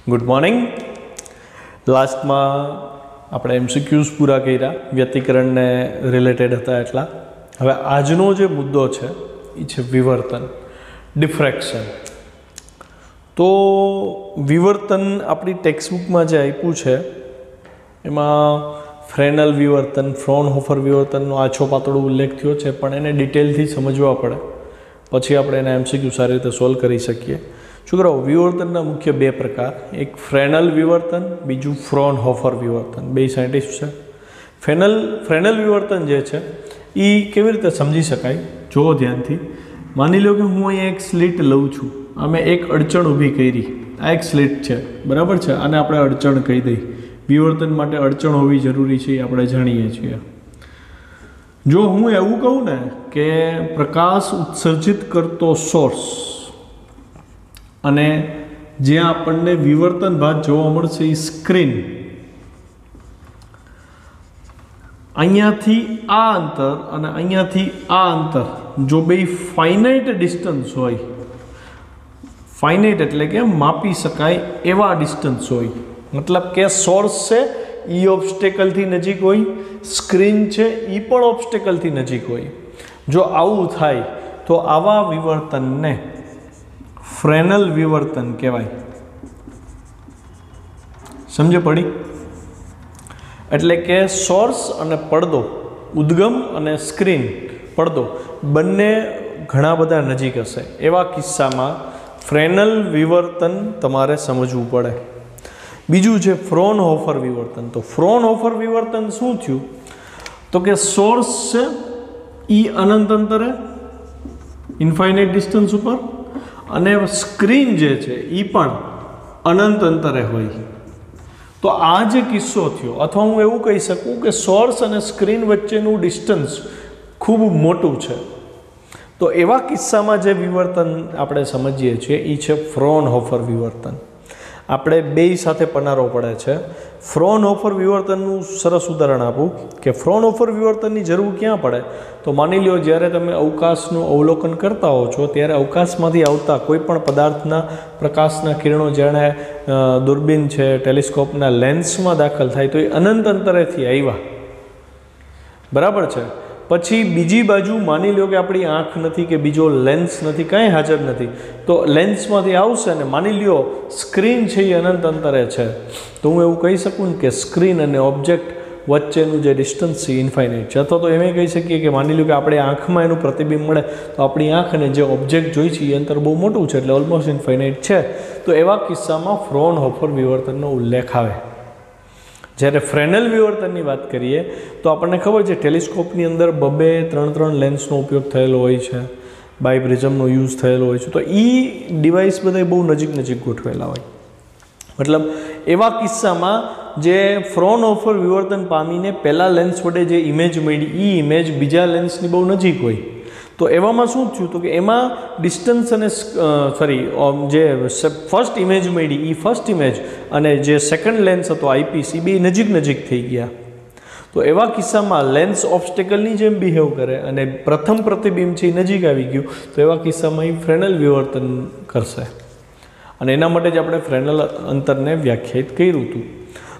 Good morning. Last में આપણે MCQs પૂરા કર્યા, વ્યતિકરણને રિલેટેડ હતા એટલા। હવે આજનો જે મુદ્દો છે એ છે વિવર્તન, ડિફ્રેક્શન। તો વિવર્તન આપણી ટેક્સ્ટબુકમાં જે આપ્યું છે એમાં ફ્રેનલ વિવર્તન, ફ્રોનહોફર વિવર્તનનો આછો પાતળો ઉલ્લેખ થયો છે, પણ એને ડિટેલથી સમજવા પડે પછી આપણે એના એમસીક્યુ સારી રીતે સોલ્વ કરી શકીએ। છોકરાઓ, વિવર્તનના મુખ્ય બે પ્રકાર, એક ફ્રેનલ વિવર્તન, બીજું ફ્રોનહોફર વિવર્તન। બે સાયન્ટિસ્ટ છે। ફ્રેનલ વિવર્તન જે છે એ કેવી રીતે સમજી શકાય? જુઓ ધ્યાનથી। માની લો કે હું અહીંયા એક સ્લિટ લઉં છું, અમે એક અડચણ ઊભી કરી, આ એક સ્લિટ છે, બરાબર છે, આને આપણે અડચણ કહી દઈએ। વિવર્તન માટે અડચણ હોવી જરૂરી છે એ આપણે જાણીએ છીએ। જો હું એવું કહું ને કે પ્રકાશ ઉત્સર્જિત કરતો સોર્સ અને જ્યાં આપણને વિવર્તન ભાગ જોવા મળશે એ સ્ક્રીન, અહીંયાથી આ અંતર અને અહીંયાથી આ અંતર જો બે ફાઇનાઇટ ડિસ્ટન્સ હોય, ફાઇનાઇટ એટલે કે માપી શકાય એવા ડિસ્ટન્સ હોય, મતલબ કે સોર્સ છે એ ઓબ્સ્ટેકલથી નજીક હોય, સ્ક્રીન છે એ પણ ઓબ્સ્ટેકલથી નજીક હોય, જો આવું થાય તો આવા વિવર્તનને ફ્રેનલ વિવર્તન કહેવાય। સમજ પડી? એટલે કે સોર્સ અને પડદો, ઉદ્ગમ અને સ્ક્રીન, પડદો બંને ઘણા બધા નજીક હશે, એવા કિસ્સામાં ફ્રેનલ વિવર્તન તમારે સમજવું પડે। બીજું છે ફ્રોનહોફર વિવર્તન। તો ફ્રોનહોફર વિવર્તન શું થયું? તો કે સોર્સ છે એ અનંત અંતરે, ઇન્ફાઇનાઇટ ડિસ્ટન્સ ઉપર, અને સ્ક્રીન જે છે એ પણ અનંત અંતરે હોય। તો આ જે કિસ્સો થયો, અથવા હું એવું કહી શકું કે સોર્સ અને સ્ક્રીન વચ્ચેનું ડિસ્ટન્સ ખૂબ મોટું છે, તો એવા કિસ્સામાં જે વિવર્તન આપણે સમજીએ છીએ એ છે ફ્રોનહોફર વિવર્તન। આપણે બે સાથે પનારો પડે છે। ફ્રોનહોફર વિવર્તનનું સરસ ઉદાહરણ આપું કે ફ્રોનહોફર વિવર્તનની જરૂર ક્યાં પડે? તો માની લો જ્યારે તમે અવકાશનું અવલોકન કરતા હો છો ત્યારે અવકાશમાંથી આવતા કોઈ પણ પદાર્થના પ્રકાશના કિરણો જાણે દૂરબીન છે, ટેલિસ્કોપના લેન્સમાં દાખલ થાય તો એ અનંત અંતરેથી આવ્યા, બરાબર છે। પછી બીજી બાજુ માની લો કે આપણી આંખ નથી કે બીજો લેન્સ નથી, કાંઈ હાજર નથી, તો લેન્સમાંથી આવશે ને માની લ્યો સ્ક્રીન છે એ અનંત અંતરે છે, તો હું એવું કહી શકું ને કે સ્ક્રીન અને ઓબ્જેક્ટ વચ્ચેનું જે ડિસ્ટન્સ છે ઇન્ફાઇનાઇટ છે। અથવા તો એમ કહી શકીએ કે માની લો કે આપણે આંખમાં એનું પ્રતિબિંબ મળે તો આપણી આંખ અને જે ઓબ્જેક્ટ જોઈ છે એ અંતર બહુ મોટું છે, એટલે ઓલમોસ્ટ ઇન્ફાઇનાઇટ છે, તો એવા કિસ્સામાં ફ્રોનહોફર વિવર્તનનો ઉલ્લેખ આવે। જ્યારે ફ્રેનલ વિવર્તનની વાત કરીએ તો આપણને ખબર છે ટેલિસ્કોપની અંદર 2-3 લેન્સનો ઉપયોગ થયેલો હોય છે, બાયપ્રિઝમનો યુઝ થયેલો હોય છે, તો એ ડિવાઇસ બધા બહુ નજીક ગોઠવેલા હોય। મતલબ એવા કિસ્સામાં જે ફ્રોનહોફર વિવર્તન પામીને પહેલાં લેન્સ વડે જે ઇમેજ મળી એ ઇમેજ બીજા લેન્સની બહુ નજીક હોય, તો એવામાં શું થયું? તો કે એમાં ડિસ્ટન્સ અને જે ફર્સ્ટ ઇમેજ મળી એ ફર્સ્ટ ઇમેજ અને જે સેકન્ડ લેન્સ હતો આઈપીસ એ બે નજીક થઈ ગયા। તો એવા કિસ્સામાં લેન્સ ઓબ્સ્ટેકલની જેમ બિહેવ કરે અને પ્રથમ પ્રતિબિંબ છે એ નજીક આવી ગયું, તો એવા કિસ્સામાં એ ફ્રેનલ વિવર્તન કરશે, અને એના માટે જ આપણે ફ્રેનલ અંતરને વ્યાખ્યાયિત કર્યું હતું।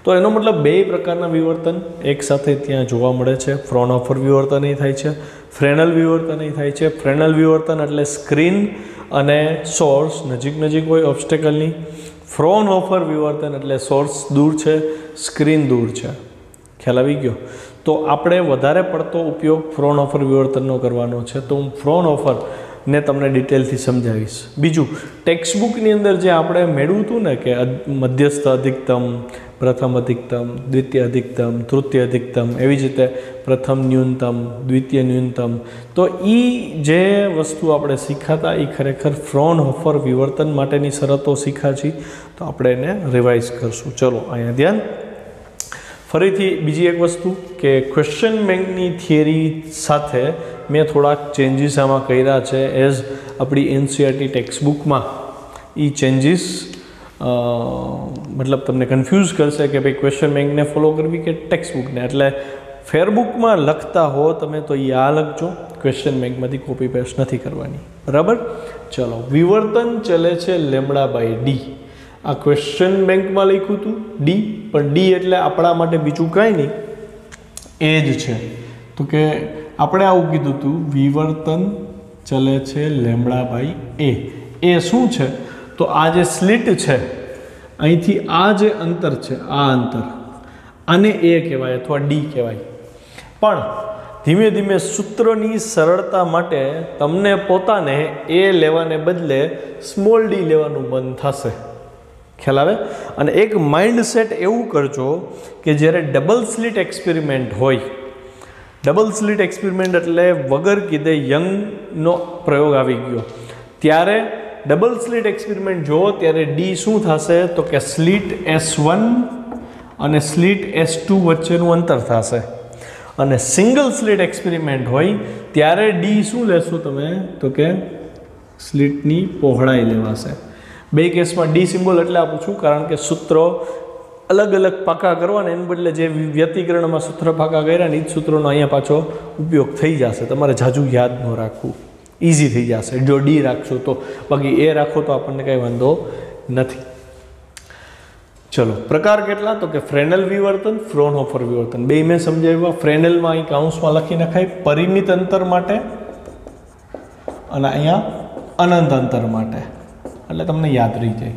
તો એનો મતલબ બે પ્રકારના વિવર્તન એકસાથે ત્યાં જોવા મળે છે। ફ્રોનહોફર વિવર્તન એ થાય છે, ફ્રેનલ વિવર્તન એ થાય છે। ફ્રેનલ વિવર્તન એટલે સ્ક્રીન અને સોર્સ નજીક હોય ઓબ્સ્ટેકલની। ફ્રોનહોફર વિવર્તન એટલે સોર્સ દૂર છે, સ્ક્રીન દૂર છે। ખ્યાલ આવી ગયો? તો આપણે વધારે પડતો ઉપયોગ ફ્રોનહોફર વિવર્તનનો કરવાનો છે, તો હું ફ્રોનહોફરને તમને ડિટેલથી સમજાવીશ। બીજું, ટેક્સ્ટબુકની અંદર જે આપણે મેળવ્યું હતું ને કે મધ્યસ્થ અધિકતમ, પ્રથમ અધિકતમ, દ્વિતીય અધિકતમ, તૃતીય અધિકતમ, એવી જ રીતે પ્રથમ ન્યૂનતમ, દ્વિતીય ન્યૂનતમ, તો એ જે વસ્તુ આપણે શીખાતા એ ખરેખર ફ્રોનહોફર વિવર્તન માટેની શરતો શીખ્યા છીએ, તો આપણે એને રિવાઇઝ કરશું। ચલો અહીંયા ધ્યાન। ફરીથી બીજી એક વસ્તુ કે ક્વેશ્ચન બેંકની થિયરી સાથે મેં થોડાક ચેન્જીસ આમાં કર્યા છે, એઝ આપણી એનસીઈઆરટી ટેક્સ્ટબુકમાં એ ચેન્જીસ મતલબ તમને કન્ફ્યુઝ કરશે કે ભાઈ ક્વેશ્ચન બેંકને ફોલો કરવી કે ટેક્સ્ટબુકને, એટલે ફેરબુકમાં લખતા હો તમે તો એ આ લખજો, ક્વેશ્ચન બેંકમાંથી કોપી પેસ્ટ નથી કરવાની, બરાબર। ચલો, વિવર્તન ચલે છે લેમ્બડા બાય ડી, આ ક્વેશ્ચન બેંકમાં લખ્યું હતું ડી, પણ ડી એટલે આપણા માટે બીજું કાંઈ નહીં, એ જ છે. તો કે આપણે આવું કીધું હતું વિવર્તન ચલે છે λ/a. એ શું છે? તો આ જે સ્લિટ છે અહીંથી આ જે અંતર છે, આ અંતર, આને એ કહેવાય અથવા ડી કહેવાય. પણ ધીમે ધીમે સૂત્રની સરળતા માટે તમને પોતાને એ લેવાને બદલે સ્મોલ ડી લેવાનું બંધ થશે. ખ્યાલ આવે? અને એક માઇન્ડસેટ એવું કરજો કે જ્યારે ડબલ સ્લિટ એક્સપેરિમેન્ટ હોય, ડબલ સ્લિટ એક્સપેરિમેન્ટ એટલે વગર કીધે યંગનો પ્રયોગ આવી ગયો, ત્યારે ડબલ સ્લિટ એક્સપેરિમેન્ટ જુઓ ત્યારે ડી શું થશે? તો કે સ્લિટ S1 અને સ્લિટ S2 વચ્ચેનું અંતર થશે. અને સિંગલ સ્લિટ એક્સપેરિમેન્ટ હોય ત્યારે ડી શું લેશો તમે? તો કે સ્લિટની પહોળાઈ લેવાશે. બે કેસમાં ડી સિમ્બોલ એટલે આપું છું કારણ કે સૂત્રો અલગ અલગ પાકા કરવાના, એને બદલે જે વ્યતિકરણમાં સૂત્ર પાકા કર્યા ને એ જ સૂત્રોનો અહીંયા પાછો ઉપયોગ થઈ જશે. તમારે જાજુ યાદ ન રાખવું, ઇઝી થઈ જશે જો ડી રાખશો તો. બાકી એ રાખો તો આપણને કંઈ વાંધો નથી. ચલો, પ્રકાર કેટલા? તો કે ફ્રેનેલ વિવર્તન, ફ્રોનહોફર વિવર્તન. બે મેં સમજાવ્યા. ફ્રેનેલમાં અહીં કાઉન્સમાં લખી નખાય પરિમિત અંતર માટે અને અહીંયા અનંત અંતર માટે, એટલે તમને યાદ રહી જાય.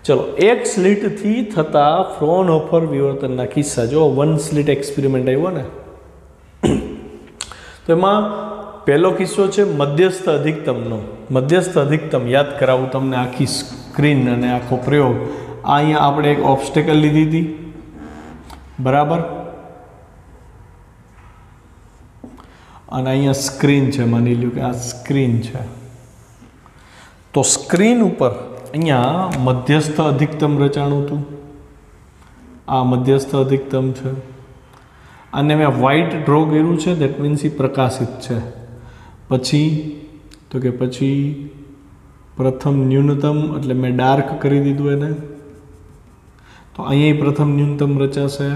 ચલો, એક સ્લિટથી થતા ફ્રોનહોફર વિવર્તનના કિસ્સા જો વન સ્લિટ એક્સપેરિમેન્ટ આવ્યો ને, તો એમાં પહેલો કિસ્સો છે મધ્યસ્થ અધિકતમનો. મધ્યસ્થ અધિકતમ યાદ કરાવું તમને આખી સ્ક્રીન અને આખો પ્રયોગ. આ અહીંયા આપણે એક ઓબ્સ્ટેકલ લીધી હતી, બરાબર, અને અહીંયા સ્ક્રીન છે, માની લ્યો કે આ સ્ક્રીન છે. તો સ્ક્રીન ઉપર અહીંયા મધ્યસ્થ અધિકતમ રચાણું હતું, આ મધ્યસ્થ અધિકતમ છે, અને મેં વ્હાઇટ ડ્રો કર્યું છે, દેટ મીન્સ એ પ્રકાશિત છે. પછી તો કે પછી પ્રથમ ન્યૂનતમ એટલે મેં ડાર્ક કરી દીધું એને, તો અહીંયા પ્રથમ ન્યૂનતમ રચાશે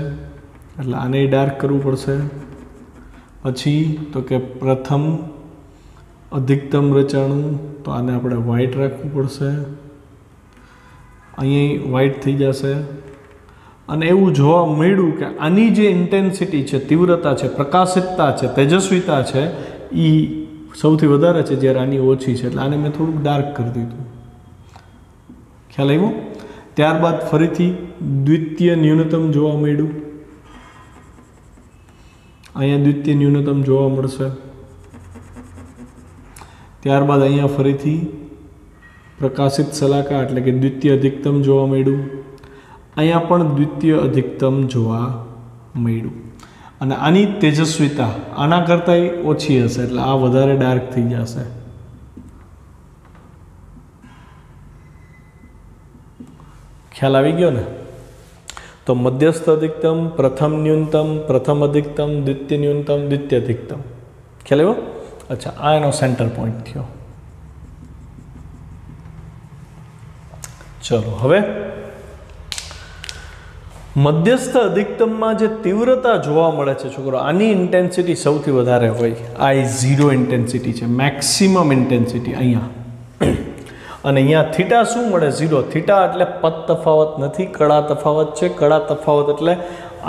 એટલે આને ડાર્ક કરવું પડશે. પછી તો કે પ્રથમ અધિકતમ રચાણું, તો આને આપણે વ્હાઇટ રાખવું પડશે, અહીંયા વ્હાઇટ થઈ જશે. અને એવું જોવા મળ્યું કે આની જે ઇન્ટેન્સિટી છે, તીવ્રતા છે, પ્રકાશિતતા છે, તેજસ્વીતા છે, એ સૌથી વધારે છે જ્યારે આની ઓછી છે. એટલે આને મેં થોડુંક ડાર્ક કરી દીધું. ખ્યાલ આવ્યો? ત્યારબાદ ફરીથી દ્વિતીય ન્યૂનતમ જોવા મળ્યું, અહીંયા દ્વિતીય ન્યૂનતમ જોવા મળશે. ત્યારબાદ અહીંયા ફરીથી પ્રકાશિત શલાકા એટલે કે દ્વિતીય અધિકતમ જોવા મળ્યું, અહીંયા પણ દ્વિતીય અધિકતમ જોવા મળ્યું. અને આની તેજસ્વીતા આના કરતાં ઓછી હશે એટલે આ વધારે ડાર્ક થઈ જશે. ખ્યાલ આવી ગયો ને? તો મધ્યસ્થ અધિકતમ, પ્રથમ ન્યૂનતમ, પ્રથમ અધિકતમ, દ્વિતીય ન્યૂનતમ, દ્વિતીય અધિકતમ. ખ્યાલ આવ્યો? અચ્છા, આ એનો સેન્ટર પોઈન્ટ થયો. ચલો, હવે મધ્યસ્થ અધિકતમમાં જે તીવ્રતા જોવા મળે છે છોકરો, આની ઇન્ટેન્સિટી સૌથી વધારે હોય. આ ઝીરો ઇન્ટેન્સિટી છે, મેક્સિમમ ઇન્ટેન્સિટી અહીંયા. અને અહીંયા થીટા શું મળે? ઝીરો. થીટા એટલે પદ તફાવત નથી, કળા તફાવત છે. કળા તફાવત એટલે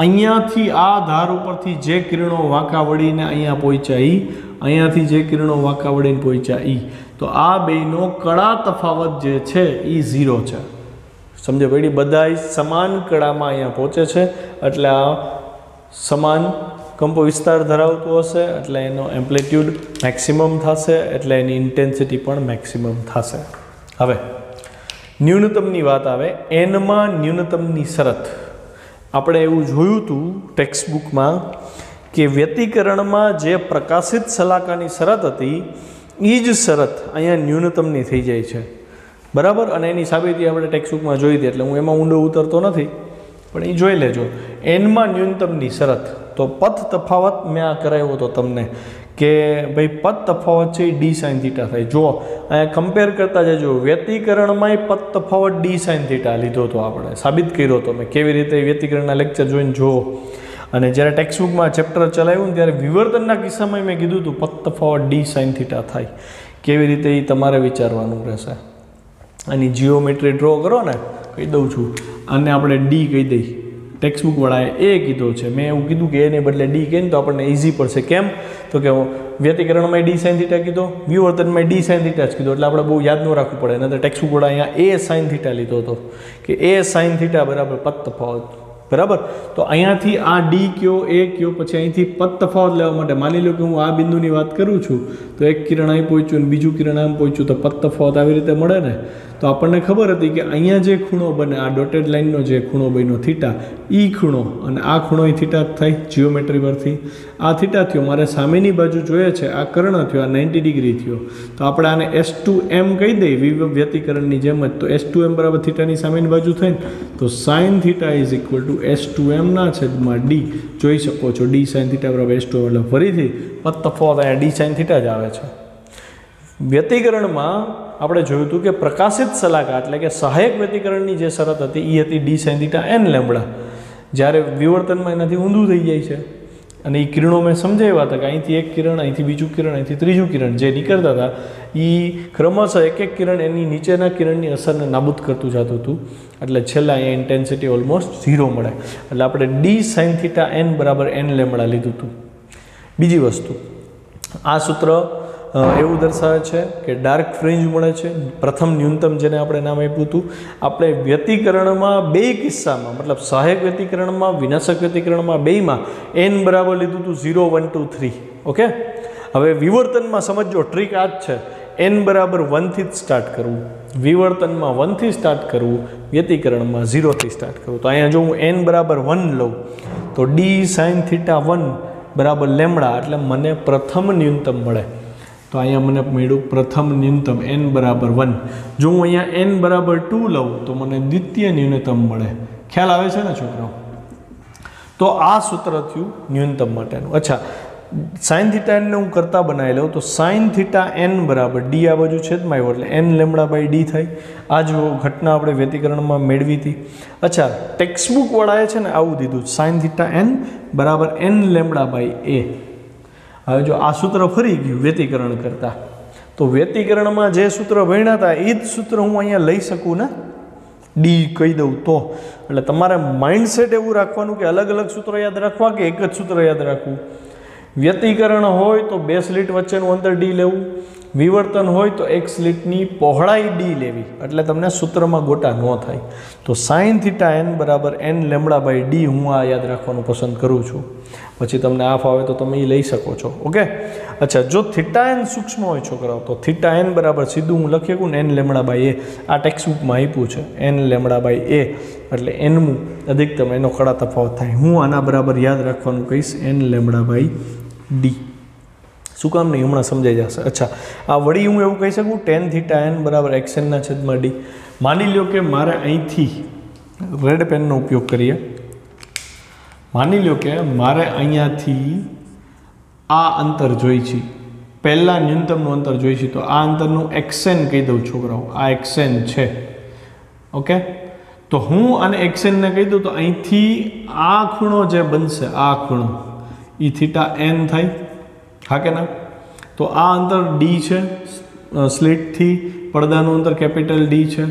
અહીંયાથી આ ધાર ઉપરથી જે કિરણો વાંકા વળીને અહીંયા પહોંચ્યા ઈ, અહીંયાથી જે કિરણો વાંકા વળીને પહોંચ્યા ઈ. તો આ બેનો કળા તફાવત જે છે એ ઝીરો છે. સમજો પડી? બધા સમાન કળામાં અહીંયા પહોંચે છે એટલે આ સમાન કંપો વિસ્તાર ધરાવતું હશે એટલે એનો એમ્પ્લિટ્યૂડ મેક્સિમમ થશે, એટલે એની ઇન્ટેન્સિટી પણ મેક્સિમમ થશે. હવે ન્યૂનતમની વાત આવે. એનમાં ન્યૂનતમની શરત આપણે એવું જોયું હતું ટેક્સ્ટબુકમાં કે વ્યતિકરણમાં જે પ્રકાશિત શલાકાની શરત હતી એ જ શરત અહીંયા ન્યૂનતમની થઈ જાય છે, બરાબર. અને એની સાબિતી આપણે ટેક્સ્ટબુકમાં જોઈ હતી એટલે હું એમાં ઊંડો ઉતરતો નથી, પણ એ જોઈ લેજો. એનમાં ન્યૂનતમની શરત તો પથ તફાવત મેં આ કરાવ્યો હતો તમને કે ભાઈ પદ તફાવત છે એ ડી સાઇન થીટા થાય. જો અહીંયા કમ્પેર કરતા જજો, વ્યતિકરણમાંય પદ તફાવત ડી સાઇન થીટા લીધો હતો, આપણે સાબિત કર્યો હતો મેં કેવી રીતે. વ્યતિકરણના લેક્ચર જોઈને જુઓ. અને જ્યારે ટેક્સ્ટબુકમાં ચેપ્ટર ચલાવ્યું ત્યારે વિવર્તનના કિસ્સામાં મેં કીધું હતું પદ તફાવત ડી સાઇન થીટા થાય. કેવી રીતે એ તમારે વિચારવાનું રહેશે. આની જીઓમેટ્રી ડ્રો કરો ને, કહી દઉં છું, આને આપણે ડી કહી દઈએ. ટેક્સ્ટ બુકવાળાએ એ કીધો છે, મેં એવું કીધું કે એને બદલે ડી કહીને તો આપણને ઇઝી પડશે. કેમ? તો કે વ્યતિકરણમાં ડી સાઇન થીટા કીધો, વિવર્તનમાં ડી સાઇન થીટા જ કીધો, એટલે આપણે બહુ યાદ ન રાખવું પડે. નહીંતર ટેક્સ્ટ બુકવાળા અહીંયા એ સાઇન થીટા લીધો હતો કે એ સાઇન થીટા બરાબર પદ તફાવત. બરાબર, તો અહીંયાથી આ ડી કયો, એ કયો, પછી અહીંથી પદ તફાવત લેવા માટે માની લો કે હું આ બિંદુની વાત કરું છું, તો એક કિરણ અહીં પહોંચ્યું અને બીજું કિરણ આમ પહોંચ્યું, તો પદ તફાવત આવી રીતે મળે ને. તો આપણને ખબર હતી કે અહીંયા જે ખૂણો બને, આ ડોટેડ લાઇનનો જે ખૂણો બન્યો થીટા, એ ખૂણો અને આ ખૂણો એ થીટા જ થાય જીઓમેટ્રી પરથી. આ થીટા થયો, મારે સામેની બાજુ જોઈએ છે, આ કર્ણ થયો, આ 90 ડિગ્રી થયો, તો આપણે આને S2M કહી દઈએ વ્યતિકરણની જેમ જ. તો S2M બરાબર થીટાની સામેની બાજુ થાય ને, તો sine theta is equal to S2M ના છેદમાં ડી. જોઈ શકો છો ડી સાઇન થીટા બરાબર S2M, એટલે ફરીથી પદ તફાવત અહીંયા ડી સાઇન થીટા જ આવે છે. વ્યતિકરણમાં આપણે જોયું હતું કે પ્રકાશિત સલાકા એટલે કે સહાયક વ્યતિકરણની જે શરત હતી એ હતી d sine theta n lambda. જ્યારે વિવર્તનમાં એનાથી ઊંધું થઈ જાય છે અને એ કિરણો મેં સમજાવ્યા હતા કે અહીંથી એક કિરણ, અહીંથી બીજું કિરણ, અહીંથી ત્રીજું કિરણ જે નીકળતા હતા એ ક્રમશઃ એક એક કિરણ એની નીચેના કિરણની અસરને નાબૂદ કરતું જતું હતું. એટલે છેલ્લા અહીંયા ઇન્ટેન્સિટી ઓલમોસ્ટ 0 મળે. એટલે આપણે ડી સાઇન થીટા એન બરાબર એન લેમ્બડા લીધું હતું. બીજી વસ્તુ, આ સૂત્ર એવું દર્શાવે છે કે ડાર્ક ફ્રિંજ મળે છે. પ્રથમ ન્યૂનતમ જેને આપણે નામ આપ્યું હતું, આપણે વ્યતિકરણમાં બે કિસ્સામાં, મતલબ સહાયક વ્યતિકરણમાં, વિનાશક વ્યતિકરણમાં બેયમાં એન બરાબર લીધું હતું 0, 1, 2, 3. ઓકે, હવે વિવર્તનમાં સમજો ટ્રીક આ જ છે, એન બરાબર 1 થી જ સ્ટાર્ટ કરવું. વિવર્તનમાં 1 થી સ્ટાર્ટ કરવું, વ્યતિકરણમાં 0 થી સ્ટાર્ટ કરવું. તો અહીંયા જો હું એન બરાબર 1 લઉં તો ડી સાઇન થીટા 1 બરાબર લેમ્બડા, એટલે મને પ્રથમ ન્યૂનતમ મળે. તો અહીંયા મને મળ્યું પ્રથમ ન્યૂનતમ એન બરાબર 1. જો હું અહીંયા એન બરાબર 2 લઉં તો મને દ્વિતીય ન્યૂનતમ મળે. ખ્યાલ આવે છે ને છોકરાઓ? તો આ સૂત્ર થયું ન્યૂનતમ માટેનું. અચ્છા, સાઇન થીટા એનને હું કરતા બનાવી લઉં તો સાઇન થીટા એન બરાબર ડી આ બાજુ છેદમાં આવ્યો એટલે એન લેમ્બડા બાય ડી થાય. આ જો ઘટના આપણે વ્યતિકરણમાં મેળવી હતી. અચ્છા, ટેક્સ્ટ બુકવાળાએ છે ને આવું દીધું, સાઇન થીટા એન બરાબર એન લેમ્બડા બાય એ. હવે જો આ સૂત્ર ફરી ગયું વ્યતિકરણ કરતાં, તો વ્યતિકરણમાં જે સૂત્ર ભણ્યા હતા એ જ સૂત્ર હું અહીંયા લઈ શકું ને, ડી કહી દઉં તો. એટલે તમારે માઇન્ડસેટ એવું રાખવાનું કે અલગ અલગ સૂત્ર યાદ રાખવા કે એક જ સૂત્ર યાદ રાખવું. વ્યતિકરણ હોય તો બે સ્લિટ વચ્ચેનું અંતર ડી લેવું, વિવર્તન હોય તો એક સ્લિટની પહોળાઈ ડી લેવી, એટલે તમને સૂત્રમાં ગોટા ન થાય. તો સાઇન થીટા એન બરાબર એન લેમ્બડા બાય ડી હું આ યાદ રાખવાનું પસંદ કરું છું. પછી તમને આ ફાવે તો તમે એ લઈ શકો છો. ઓકે, અચ્છા, જો થીટા એન સૂક્ષ્મ હોય છોકરાઓ તો થીટા એન બરાબર સીધું હું લખી શકું ને એન લેમ્બડા બાય એ. આ ટેક્સ્ટ બુકમાં આપ્યું છે એન લેમ્બડા બાય એ, એટલે એનમું અધિકતમ એનો કડા તફાવત થાય. હું આના બરાબર યાદ રાખવાનું કહીશ એન લેમ્બડા બાય ડી. શું કામ નહીં, હમણાં સમજાઈ જશે. અચ્છા, આ વળી હું એવું કહી શકું ટેન થીટા એન બરાબર એક્સએનના છેદમાં ડી. માની લો કે મારે અહીંથી રેડ પેનનો ઉપયોગ કરીએ. માની લો કે મારે અહીંયાથી આ અંતર જોઈ છે, પહેલાં ન્યૂનતમનું અંતર જોઈ છે, તો આ અંતરનું એક્સએન કહી દઉં છોકરાઓ, આ એક્સએન છે. ઓકે, તો હું આને એક્સએનને કહી દઉં તો અહીંથી આ ખૂણો જે બનશે, આ ખૂણો એ થીટા એન થાય. હા કે ના? તો આ અંતર ડી છે, સ્લિટથી પડદાનું અંતર કેપિટલ ડી છે,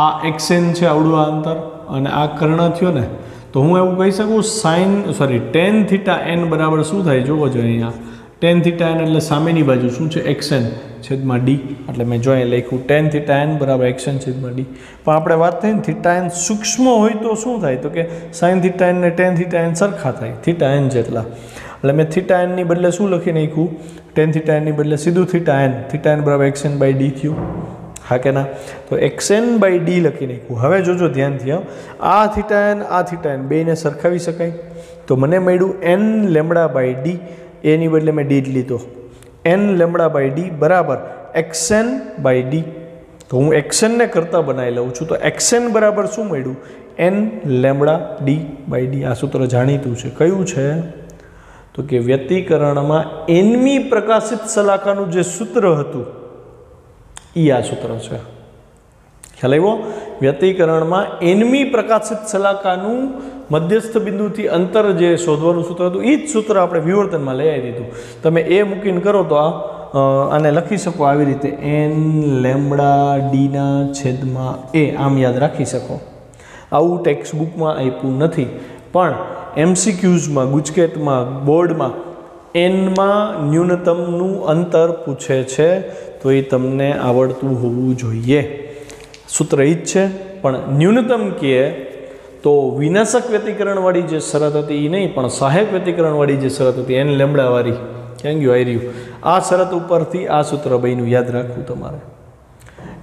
આ એક્સએન છે આવડું આ અંતર, અને આ કર્ણ થયો ને, તો હું એવું કહી શકું ટેન થીટા એન બરાબર શું થાય જોવો જોઈએ અહીંયા. ટેન થીટા એન એટલે સામેની બાજુ શું છે, એક્સએન છેદમાં ડી. એટલે મેં જો અહીંયા લખ્યું ટેન થીટા એન બરાબર એક્સએન છેદમાં ડી. પણ આપણે વાત થઈ ને થીટા એન સૂક્ષ્મ હોય તો શું થાય, તો કે સાઇન થીટા એન ને ટેન થીટા એન સરખા થાય, થીટા એન જેટલા. એટલે મેં થીટા એનની બદલે શું લખી નાખ્યું, ટેન થીટા એનની બદલે સીધું થીટા એન બરાબર એક્સએન બાય ડી થયું. હા કે ના? તો એક્સએન બાય ડી લખી નાખ્યું. હવે જોજો ધ્યાનથી, આ થીટા એન બેને સરખાવી શકાય. તો મને મળ્યું એન લેમ્બડા બાય ડી, એની બદલે મેં ડી જ લીધો. એન લેમ્બડા બાય ડી બરાબર એક્સએન બાય ડી. તો હું એક્સએનને કરતાં બનાવી લઉં છું. તો એક્સએન બરાબર શું મળ્યું, n lambda d by d. આ સૂત્ર જાણીતું છે. કયું છે? તો કે વ્યતિકરણમાં એનમી પ્રકાશિત સલાકાનું જે સૂત્ર હતું એ આ સૂત્ર છે. ખ્યાલ આવ્યો? વ્યતિકરણમાં એનમી પ્રકાશિત સલાકાનું મધ્યસ્થ બિંદુથી અંતર જે શોધવાનું સૂત્ર હતું એ જ સૂત્ર આપણે વિવર્તનમાં લઈ આવી દીધું. તમે એ મૂકીને કરો તો આને લખી શકો આવી રીતે, એન લેમ્બડા ડીના છેદમાં એ, આમ યાદ રાખી શકો. આવું ટેક્સ્ટ બુકમાં આપ્યું નથી, પણ MCQsમાં ગુજકેટમાં બોર્ડમાં એનમાં ન્યૂનતમનું અંતર પૂછે છે, તો એ તમને આવડતું હોવું જોઈએ. સૂત્ર એ જ છે, પણ ન્યૂનતમ કહે તો વિનાશક વ્યતિકરણવાળી જે શરત હતી એ નહીં, પણ સહાયક વ્યતિકરણવાળી જે શરત હતી એન લેમડાવાળી, ક્યાં ગયું આવી રહ્યું, આ શરત ઉપરથી આ સૂત્ર બન્યું, યાદ રાખવું તમારે.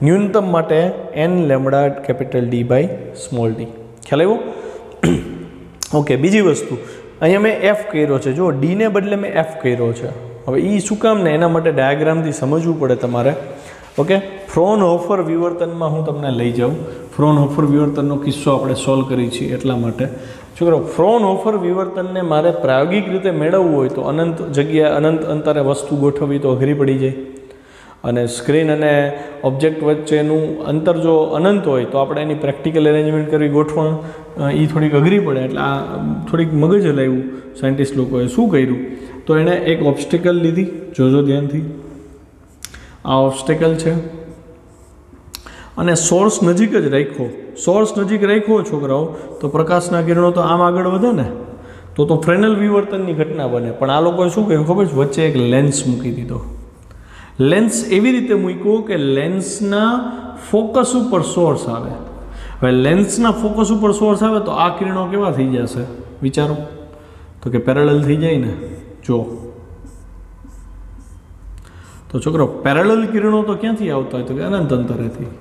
ન્યૂનતમ માટે n lambda capital D by small d. ખ્યાલ આવ્યો? ઓકે. બીજી વસ્તુ અહીંયા મેં એફ કર્યો છે, જો ડીને બદલે મેં એફ કર્યો છે. હવે એ શું કામ ને એના માટે ડાયાગ્રામથી સમજવું પડે તમારે. ઓકે. ફ્રોનહોફર વિવર્તનમાં હું તમને લઈ જાઉં. ફ્રોનહોફર વિવર્તનનો કિસ્સો આપણે સોલ્વ કરી છીએ એટલા માટે. છોકરો, ફ્રોનહોફર વિવર્તનને મારે પ્રાયોગિક રીતે મેળવવું હોય તો અનંત જગ્યાએ અનંત અંતરે વસ્તુ ગોઠવવી તો અઘરી પડી જાય, અને સ્ક્રીન અને ઓબ્જેક્ટ વચ્ચેનું અંતર જો અનંત હોય તો આપણે એની પ્રેક્ટિકલ એરેન્જમેન્ટ કરવી, ગોઠવણ એ થોડીક અઘરી પડે. એટલે આ થોડીક મગજ હલાવ્યું સાયન્ટિસ્ટ લોકોએ. શું કર્યું તો એણે એક ઓબ્સ્ટેકલ લીધી, જોજો ધ્યાનથી. આ ઓબ્સ્ટેકલ છે અને સોર્સ નજીક જ રાખ્યો. સોર્સ નજીક રાખ્યો છોકરાઓ તો પ્રકાશના કિરણો તો આમ આગળ વધે ને, તો ફ્રેનલ વિવર્તનની ઘટના બને. પણ આ લોકોએ શું કર્યું ખબર છે? વચ્ચે એક લેન્સ મૂકી દીધો. લેન્સ એવી રીતે મૂક્યો કે લેન્સના ફોકસ ઉપર સોર્સ આવે. હવે લેન્સના ફોકસ ઉપર સોર્સ આવે તો આ કિરણો કેવા થઈ જશે વિચારો? તો કે પેરેલલ થઈ જાય ને. જો તો છોકરો, પેરેલલ કિરણો તો ક્યાંથી આવતા હોય? તો કે અનંત અંતરેથી.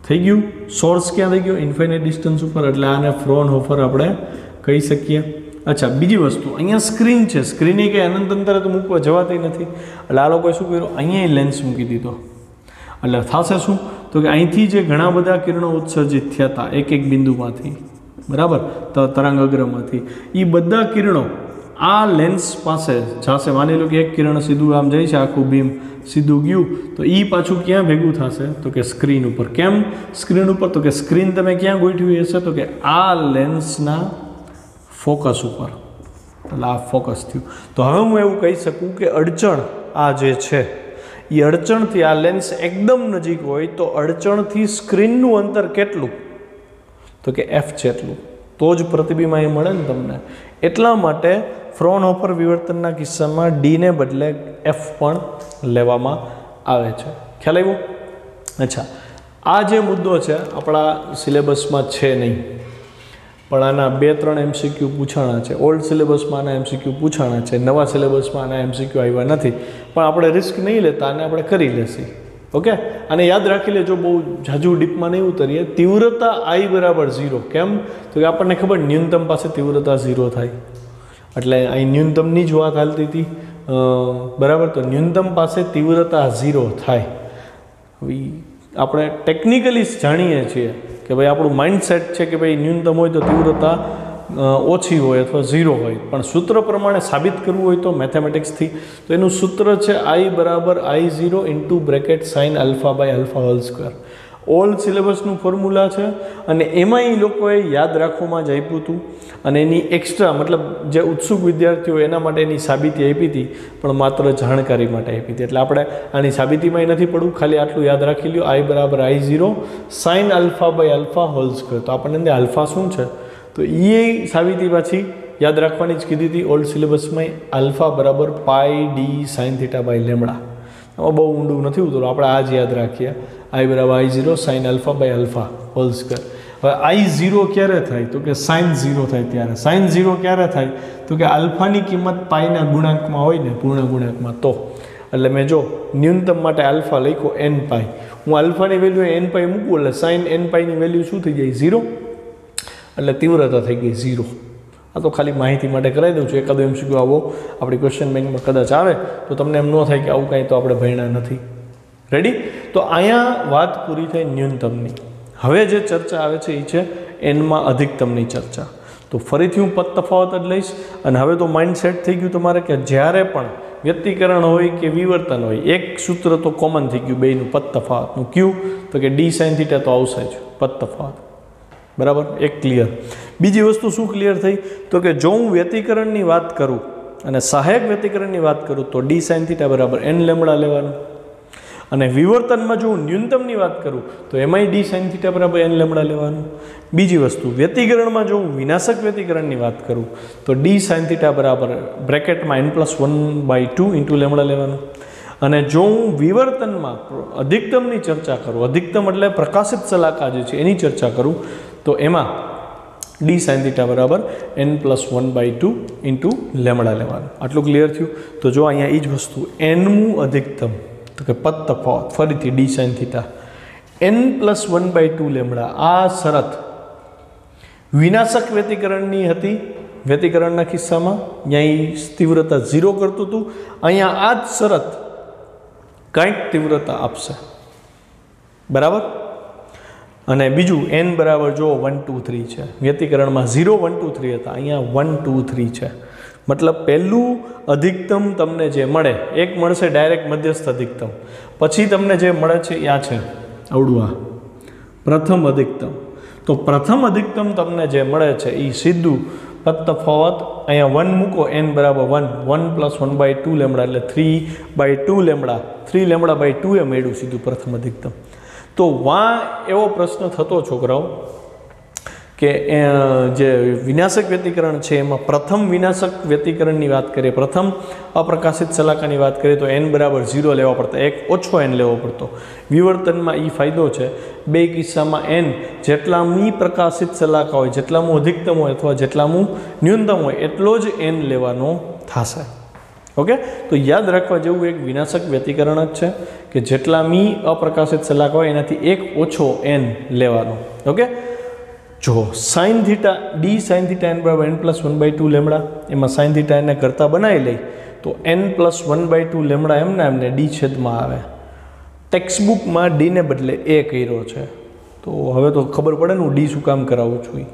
થઈ ગયું. સોર્સ ક્યાં થઈ ગયો? ઇન્ફાઇનાઇટ ડિસ્ટન્સ ઉપર. એટલે આને ફ્રોનહોફર આપણે કહી શકીએ. અચ્છા, બીજી વસ્તુ, અહીંયા સ્ક્રીન છે. સ્ક્રીન એ કંઈ અનંત અંતરે તો મૂકવા જવાતી નથી. એટલે આ લોકોએ શું કર્યું? અહીંયા લેન્સ મૂકી દીધો. એટલે થશે શું? તો કે અહીંથી જે ઘણા બધા કિરણો ઉત્સર્જિત થયા હતા એક એક બિંદુમાંથી, બરાબર, તરંગ અગ્રમાંથી, એ બધા કિરણો આ લેન્સ પાસે જશે. માની લો કે એક કિરણ સીધું આમ જાય છે, આખું બીમ સીધું ગયું, તો એ પાછું ક્યાં ભેગું થશે? તો કે સ્ક્રીન ઉપર. કેમ સ્ક્રીન ઉપર? તો કે સ્ક્રીન તમે ક્યાં ગોઠવી હશે? તો કે આ લેન્સના ફોકસ ઉપર. એટલે આ ફોકસ થયું. તો હવે હું એવું કહી શકું કે અડચણ આ જે છે એ અડચણથી આ લેન્સ એકદમ નજીક હોય તો અડચણથી સ્ક્રીનનું અંતર કેટલું? તો કે એફ જેટલું. તો જ પ્રતિબિંબ અહીં મળે ને તમને. એટલા માટે ફ્રોનહોફર વિવર્તનના કિસ્સામાં ડીને બદલે એફ પણ લેવામાં આવે છે. ખ્યાલ આવ્યો? અચ્છા, આ જે મુદ્દો છે આપણા સિલેબસમાં છે નહીં, પણ આના 2-3 MCQ પૂછાણા છે. ઓલ્ડ સિલેબસમાં આના MCQ પૂછાણા છે, નવા સિલેબસમાં આના MCQ આવ્યા નથી. પણ આપણે રિસ્ક નહીં લેતા, આને આપણે કરી લેશી. ઓકે. અને યાદ રાખી લેજો, બહુ ઝાઝુ ડીપમાં નહીં ઉતરીએ. તીવ્રતા I બરાબર 0. કેમ? તો કે આપણને ખબર ન્યૂનતમ પાસે તીવ્રતા 0 થાય. એટલે અહીં ન્યૂનતમની જ વાત હાલતી હતી, બરાબર. તો ન્યૂનતમ પાસે તીવ્રતા 0 થાય. હવે આપણે ટેકનિકલી જાણીએ છીએ કે ભાઈ આપણું માઇન્ડસેટ છે કે ભાઈ ન્યૂનતમ હોય તો તીવ્રતા ઓછી હોય અથવા 0 હોય. પણ સૂત્ર પ્રમાણે સાબિત કરવું હોય તો મેથેમેટિક્સથી, તો એનું સૂત્ર છે I બરાબર I0 into bracket sine alpha by alpha whole square. Old સિલેબસનું ફોર્મ્યુલા છે અને એમાં એ લોકોએ યાદ રાખવામાં જ આપ્યું હતું. અને એની એક્સ્ટ્રા મતલબ જે ઉત્સુક વિદ્યાર્થીઓ એના માટે એની સાબિતી આપી હતી, પણ માત્ર જાણકારી માટે આપી હતી. એટલે આપણે આની સાબિતીમાં નથી પડવું, ખાલી આટલું યાદ રાખી લ્યો, I બરાબર I0 sine alpha by alpha whole square. તો આપણને અંદર આલ્ફા શું છે? તો એ સાબિતી પાછી યાદ રાખવાની જ કીધી હતી ઓલ્ડ સિલેબસમાં. આલ્ફા બરાબર pi d sine theta by lambda. આમાં બહુ ઊંડું નથી ઉતરવું, આપણે આ જ યાદ રાખીએ. I બરાબર I0 sine alpha by alpha whole square. હવે I0 ક્યારે થાય? તો કે સાઇન 0 થાય ત્યારે. સાઇન 0 ક્યારે થાય? તો કે આલ્ફાની કિંમત પાઈના ગુણાંકમાં હોય ને, પૂર્ણ ગુણાંકમાં. તો એટલે મેં જો ન્યૂનતમ માટે આલ્ફા લખ્યો n પાઈ, હું આલ્ફાની વેલ્યુ n પાઈ મૂકું એટલે સાઇન n પાઈની વેલ્યુ શું થઈ જાય? 0. એટલે તીવ્રતા થઈ ગઈ 0. આ તો ખાલી માહિતી માટે કરાવી દઉં છું. એકાદો MCQ આવો આપણી ક્વેશ્ચન બેંકમાં કદાચ આવે તો તમને એમ ન થાય કે આવું કાંઈ તો આપણે ભણ્યા નથી. રેડી? તો અહીંયા વાત પૂરી થઈ ન્યૂનતમની. હવે જે ચર્ચા આવે છે એ છે એનમાં અધિકતમની ચર્ચા. તો ફરીથી હું પદ તફાવત જ લઈશ. અને હવે તો માઇન્ડ સેટ થઈ ગયું તમારે કે જ્યારે પણ વ્યક્તિકરણ હોય કે વિવર્તન હોય, એક સૂત્ર તો કોમન થઈ ગયું બેયનું, પદ તફાવતનું. ક્યુ? તો કે ડી સાઇન થીટા તો આવશે જ, પદ તફાવત. બરાબર, એક ક્લિયર. બીજી વસ્તુ શું ક્લિયર થઈ? તો કે જો હું વ્યતિકરણની વાત કરું અને સહાયક વ્યતિકરણની વાત કરું તો ડી સાઇન થીટા બરાબર n લેમડા લેવાનું. અને વિવર્તનમાં જો હું ન્યૂનતમની વાત કરું તો એમાંય ડી સાઇન થીટા બરાબર એન લેમડા લેવાનું. બીજી વસ્તુ વ્યતિકરણમાં જો હું વિનાશક વ્યતિકરણની વાત કરું તો ડી સાઇન થીટા બરાબર બ્રેકેટમાં n+1/2 ઇન્ટુ લેમડા લેવાનું. અને જો હું વિવર્તનમાં અધિકતમની ચર્ચા કરું, અધિકતમ એટલે પ્રકાશિત શલાકા જે છે એની ચર્ચા કરું, તો એમાં ડી સાઇન થીટા બરાબર n+1/2 ઇન્ટુ લેમડા લેવાનું. આટલું ક્લિયર થયું? તો જો અહીંયા એ જ વસ્તુ nમું અધિકતમ, તો કે પદ તફાવત, ફરીથી D sine theta n+1/2 lambda. આ શરત વિનાશક વ્યતિકરણની હતી. વ્યતિકરણના કિસ્સામાં અહીંયા તીવ્રતા 0 કરતું હતું, અહીંયા આ જ શરત કંઈક તીવ્રતા આપશે. બરાબર? અને બીજું n બરાબર જો 1 2 3 છે. વ્યતિકરણમાં 0 1 2 3 હતા, અહીંયા 1 2 3 છે. મતલબ પહેલું અધિકતમ તમને જે મળે, એક મળશે ડાયરેક્ટ મધ્યસ્થ અધિકતમ, પછી તમને જે મળે છે આ છે આવડું, આ પ્રથમ અધિકતમ. તો પ્રથમ અધિકતમ તમને જે મળે છે એ સીધું પદ તફાવત અહીંયા 1 મૂકો, n બરાબર 1, 1+1/2 લેમડા એટલે 3/2 લેમડા, 3 લેમડા/2 એ મળ્યું સીધું પ્રથમ અધિકતમ. તો એવો પ્રશ્ન થતો છોકરાઓ કે જે વિનાશક વ્યતિકરણ છે એમાં પ્રથમ વિનાશક વ્યતિકરણની વાત કરીએ, પ્રથમ અપ્રકાશિત શલાકાની વાત કરીએ તો n બરાબર 0 લેવા પડતા, એક ઓછો n લેવો પડતો. વિવર્તનમાં એ ફાયદો છે, બે કિસ્સામાં n જેટલામી પ્રકાશિત શલાકા હોય, જેટલામું અધિકતમ હોય અથવા જેટલામું ન્યૂનતમ હોય એટલો જ n લેવાનો થશે. ઓકે, તો યાદ રાખવા જેવું એક વિનાશક વ્યતિકરણ જ છે કે જેટલામી અપ્રકાશિત શલાકા હોય એનાથી એક ઓછો n લેવાનો. ઓકે, જો sine theta D sine theta n બરાબર n+1/2 લેમડા, એમાં સાઇન થીટા એને કરતાં બનાવી લઈ તો n+1/2 લેમડા એમને ડી છેદમાં આવે. ટેક્સ્ટબુકમાં ડીને બદલે એ કર્યો છે, તો હવે તો ખબર પડે ને હું ડી શું કામ કરાવું છું,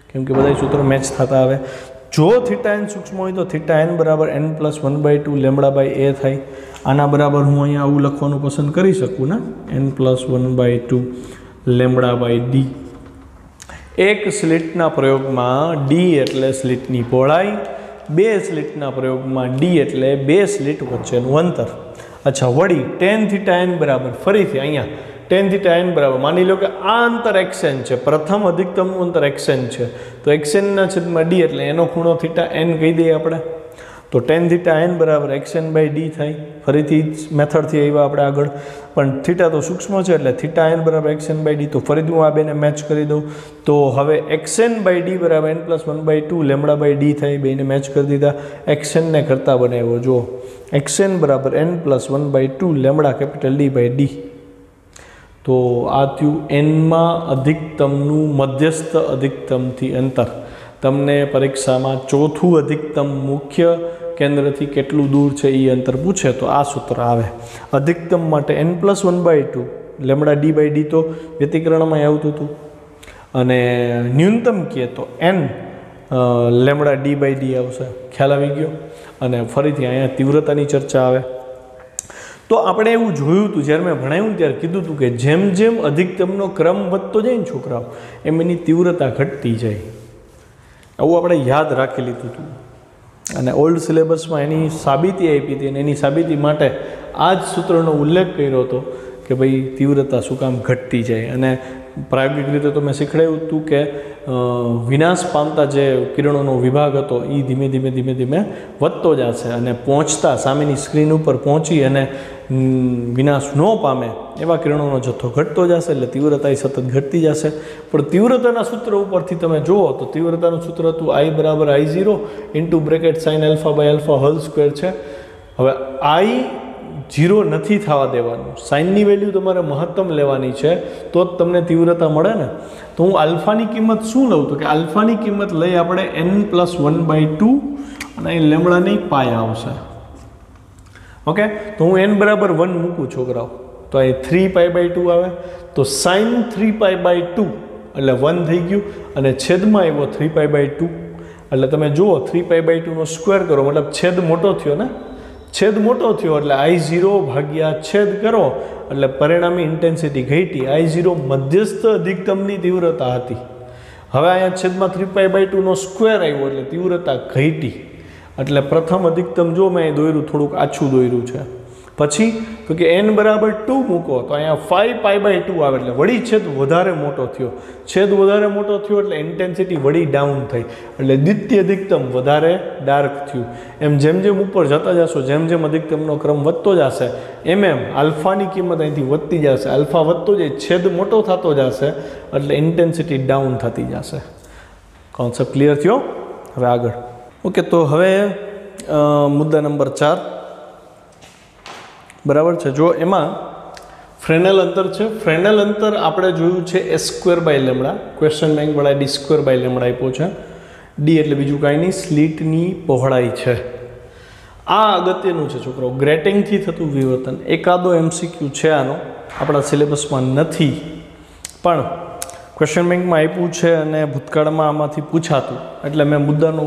કેમ કે બધા સૂત્રો મેચ થતા આવે. જો થીટા n સૂક્ષ્મ હોય તો થીટા n બરાબર n+1/2 લેમડા/a થાય. આના બરાબર હું અહીંયા આવું લખવાનું પસંદ કરી શકું ને, n+1/2 લેમડા/d. એક સ્લિટના પ્રયોગમાં ડી એટલે સ્લિટની પહોળાઈ, બે સ્લિટના પ્રયોગમાં ડી એટલે બે સ્લિટ વચ્ચેનું અંતર. અચ્છા, વળી tan થીટા n બરાબર, ફરીથી અહીંયા tan થીટા n બરાબર માની લો કે આ અંતર xn છે, પ્રથમ અધિકતમનું અંતર xn છે, તો xn ના છેદમાં d એટલે એનો ખૂણો થીટા n કહી દઈએ આપણે. તો tan થીટા n બરાબર xn/d થાય. ફરીથી મેથડથી આવ્યા આપણે આગળ, પણ થીટા તો સૂક્ષ્મ છે એટલે થીટા n બરાબર xn/d. તો ફરીથી હું આ બેને મેચ કરી દઉં તો હવે xn/d બરાબર n+1/2 લેમડા/d થાય. બેને મેચ કરી દીધા, xn ને કરતા બનાવ્યો. જો xn બરાબર n+1/2 લેમડા કેપિટલ d/d. તો આ થયું એનમાં અધિકતમનું મધ્યસ્થ અધિકતમથી અંતર. તમને પરીક્ષામાં ચોથું અધિકતમ મુખ્ય કેન્દ્રથી કેટલું દૂર છે એ અંતર પૂછે તો આ સૂત્ર આવે. અધિકતમ માટે n+1/2 લેમડા d/d તો વ્યતિકરણમાં આવતું હતું, અને ન્યૂનતમ કહે તો n લેમડા d/d આવશે. ખ્યાલ આવી ગયો? અને ફરીથી અહીંયા તીવ્રતાની ચર્ચા આવે. તો આપણે એવું જોયું હતું, જ્યારે મેં ભણાવ્યું ત્યારે કીધું હતું કે જેમ જેમ અધિકતમનો ક્રમ વધતો જાય ને છોકરાઓ, એમ એની તીવ્રતા ઘટતી જાય. આવું આપણે યાદ રાખી લીધું હતું, અને ઓલ્ડ સિલેબસમાં એની સાબિતી આપી હતી, અને એની સાબિતી માટે આ જ સૂત્રનો ઉલ્લેખ કર્યો હતો કે ભાઈ તીવ્રતા શું કામ ઘટતી જાય. અને પ્રાયોગિક રીતે તો મેં શીખવાડ્યું હતું કે વિનાશ પામતા જે કિરણોનો વિભાગ હતો એ ધીમે ધીમે વધતો જશે, અને પહોંચતા સામેની સ્ક્રીન ઉપર પહોંચી અને વિનાશ ન પામે એવા કિરણોનો જથ્થો ઘટતો જશે, એટલે તીવ્રતા સતત ઘટતી જશે. પણ તીવ્રતાના સૂત્ર ઉપરથી તમે જુઓ તો તીવ્રતાનું સૂત્ર હતું I બરાબર I0 into bracket sine α/α whole square છે. હવે I0 નથી થવા દેવાનું, સાઇનની વેલ્યુ તમારે મહત્તમ લેવાની છે તો જ તમને તીવ્રતા મળે ને. તો હું આલ્ફાની કિંમત શું લઉં, તો કે આલ્ફાની કિંમત લઈ આપણે n+1/2 અને અહીં લેમડાની પાય આવશે. ઓકે, તો હું n બરાબર 1 મૂકું છોકરાઓ, તો અહીં 3π/2 આવે. તો સાઇન 3π/2 એટલે 1 થઈ ગયું, અને છેદમાં આવ્યો 3π/2 એટલે તમે જુઓ 3π/2 નો સ્ક્વેર કરો, મતલબ છેદ મોટો થયો ને, છેદ મોટો થયો એટલે I0 ભાગ્યા છેદ કરો એટલે પરિણામી ઇન્ટેન્સિટી ઘટી. I0 મધ્યસ્થ અધિકતમની તીવ્રતા હતી. હવે અહીંયા છેદમાં 3π/2 નો સ્ક્વેર આવ્યો એટલે તીવ્રતા ઘટી. એટલે પ્રથમ અધિકતમ જો મેં દોર્યું થોડુંક આછું દોર્યું છે, પછી તો કે n બરાબર 2 મૂકો તો અહીંયા 5π/2 આવે એટલે વળી છેદ વધારે મોટો થયો. છેદ વધારે મોટો થયો એટલે ઇન્ટેન્સિટી વળી ડાઉન થઈ એટલે દ્વિતીય અધિકતમ વધારે ડાર્ક થયું. એમ જેમ જેમ ઉપર જતા જશો જેમ જેમ અધિકતમનો ક્રમ વધતો જશે એમ આલ્ફાની કિંમત અહીંથી વધતી જશે. આલ્ફા વધતો જાય છેદ મોટો થતો જશે એટલે ઇન્ટેન્સિટી ડાઉન થતી જશે. કોન્સેપ્ટ ક્લિયર થયો? હવે આગળ ઓકે. તો હવે મુદ્દા નંબર 4 બરાબર છે. જો એમાં ફ્રેનેલ અંતર છે. ફ્રેનેલ અંતર આપણે જોયું છે a²/λ. ક્વેશ્ચન બેંક વાળા d²/λ આપ્યો છે. ડી એટલે બીજું કાંઈ નહીં, સ્લીટની પહોળાઈ છે. આ અગત્યનું છે છોકરો, ગ્રેટિંગથી થતું વિવર્તન. એકાદો MCQ છે આનો, આપણા સિલેબસમાં નથી પણ ક્વેશ્ચન બેંકમાં આપ્યું છે અને ભૂતકાળમાં આમાંથી પૂછાતું એટલે મેં મુદ્દાનો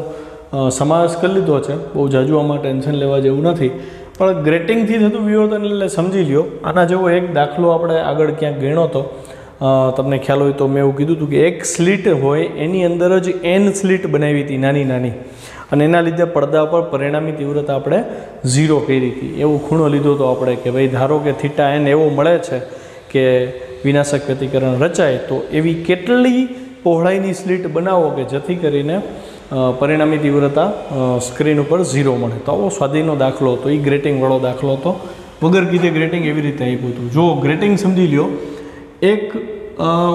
સમાવેશ કરી લીધો છે. બહુ જાજુ આમાં ટેન્શન લેવા જેવું નથી પણ ગ્રેટિંગથી થતું વિવર્તન એટલે સમજી લ્યો. આના જેવો એક દાખલો આપણે આગળ ક્યાંક ગણ્યો હતો, તમને ખ્યાલ હોય તો મેં એવું કીધું હતું કે એક સ્લીટ હોય એની અંદર જ n સ્લીટ બનાવી હતી નાની નાની અને એના લીધે પડદા પર પરિણામી તીવ્રતા આપણે 0 કરી હતી. એવો ખૂણો લીધો હતો આપણે કે ભાઈ ધારો કે θn એવો મળે છે કે વિનાશક વ્યતિકરણ રચાય તો એવી કેટલી પહોળાઈની સ્લીટ બનાવો કે જેથી કરીને પરિણામી તીવ્રતા સ્ક્રીન ઉપર 0 મળે. તો આવો સ્વાધીનનો દાખલો હતો, એ ગ્રેટિંગવાળો દાખલો હતો. વગર કીધે ગ્રેટિંગ એવી રીતે આપ્યું હતું. જો ગ્રેટિંગ સમજી લ્યો, એક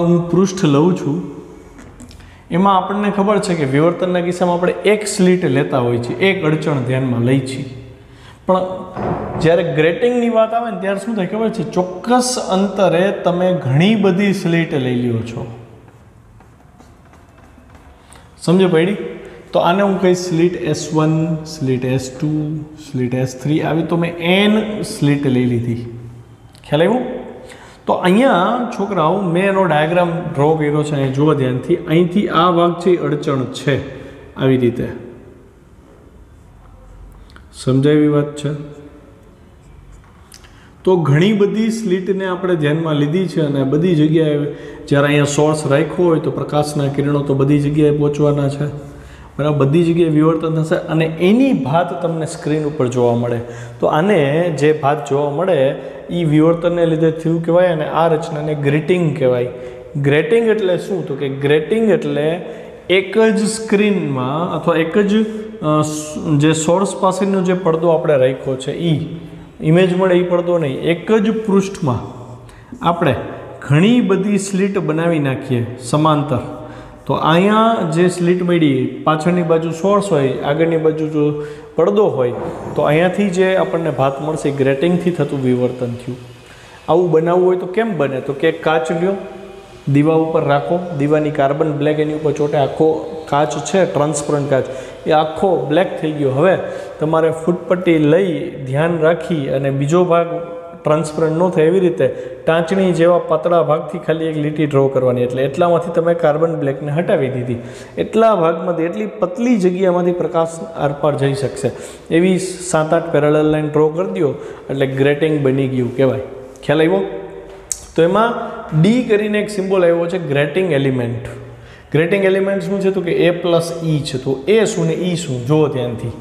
હું પૃષ્ઠ લઉં છું, એમાં આપણને ખબર છે કે વિવર્તનના કિસ્સામાં આપણે એક સ્લીટ લેતા હોય છે, એક અડચણ ધ્યાનમાં લઈ છીએ. પણ જ્યારે ગ્રેટિંગની વાત આવે ને ત્યારે શું થાય ખબર છે, ચોક્કસ અંતરે તમે ઘણી બધી સ્લીટ લઈ લ્યો છો. સમજો પડી? તો આને હું કહીશ sleet S1, sleet S2, sleet S3, આવી તો મેં n સ્લીટ લઈ લીધી. ખ્યાલ આવ્યો? તો અહીંયા છોકરાઓ મેં એનો ડાયાગ્રામ ડ્રો કર્યો છે, અહીં જુઓ ધ્યાનથી. અહીંથી આ ભાગ છે અડચણ છે, આવી રીતે. સમજાય એવી વાત છે? તો ઘણી બધી સ્લીટને આપણે ધ્યાનમાં લીધી છે અને બધી જગ્યાએ જ્યારે અહીંયા સોર્સ રાખ્યો હોય તો પ્રકાશના કિરણો તો બધી જગ્યાએ પહોંચવાના છે, બરાબર? બધી જગ્યાએ વિવર્તન થશે અને એની ભાત તમને સ્ક્રીન ઉપર જોવા મળે. તો આને જે ભાત જોવા મળે એ વિવર્તનને લીધે થયું કહેવાય અને આ રચનાને ગ્રેટિંગ કહેવાય. ગ્રેટિંગ એટલે શું? તો કે ગ્રેટિંગ એટલે એક જ સ્ક્રીનમાં અથવા એક જ જે સોર્સ પાસેનો જે પડદો આપણે રાખ્યો છે એ ઇમેજ મળે એ પડદો નહીં, એક જ પૃષ્ઠમાં આપણે ઘણી બધી સ્લીટ બનાવી નાખીએ સમાંતર. તો અહીંયા જે સ્લીટ મળી, પાછળની બાજુ સોર્સ હોય, આગળની બાજુ જો પડદો હોય, તો અહીંયાથી જે આપણને ભાત મળશે ગ્રેટિંગથી થતું વિવર્તન થયું. આવું બનાવવું હોય તો કેમ બને? તો કે કાચ લ્યો, દીવા ઉપર રાખો, દીવાની કાર્બન બ્લેક એની ઉપર ચોટે, આખો કાચ છે ટ્રાન્સપરન્ટ કાચ, એ આખો બ્લેક થઈ ગયો. હવે તમારે ફૂટપટ્ટી લઈ ધ્યાન રાખી અને બીજો ભાગ ટ્રાન્સપરન્ટ ન થાય એવી રીતે ટાંચણી જેવા પાતળા ભાગથી ખાલી એક લીટી ડ્રો કરવાની. એટલે એટલામાંથી તમે કાર્બન બ્લેકને હટાવી દીધી. એટલા ભાગમાંથી, એટલી પતલી જગ્યામાંથી પ્રકાશ આરપાર જઈ શકશે એવી 7-8 પેરેલલ લાઈન ડ્રો કરી દો એટલે ગ્રેટિંગ બની ગયું કહેવાય. ખ્યાલ આવ્યો? તો એમાં ડી કરીને એક સિમ્બોલ આવ્યો છે, ગ્રેટિંગ એલિમેન્ટ. ગ્રેટિંગ એલિમેન્ટ શું છે? તો કે A+E છે. તો એ શું ને E શું? જુઓ ધ્યાનથી.